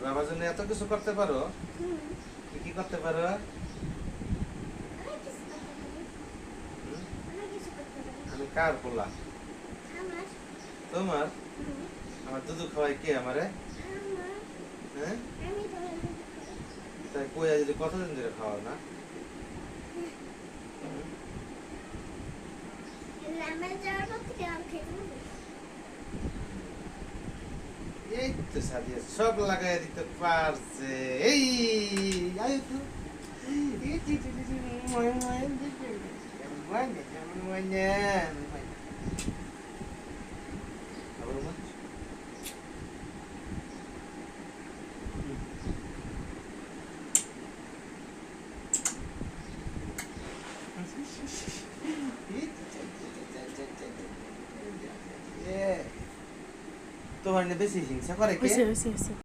বাবার জন্য এত কিছু করতে পারো? কি কি করতে পারো? হুম? আমি কার পোলা? তোমার? আমার দুধ খাওয়াই কে আমারে? হ্যাঁ? তাই কই যদি কতদিন ধরে খাওয়াও না? হুম? এই তো সাদিয়া সব লাগাই দিতে পারছে। এই আয় তো এই জি জি জি মই মই মই মই মই আবার মত তোমার বেশি হিংসা করে কে? হয়েছে হয়েছে হয়েছে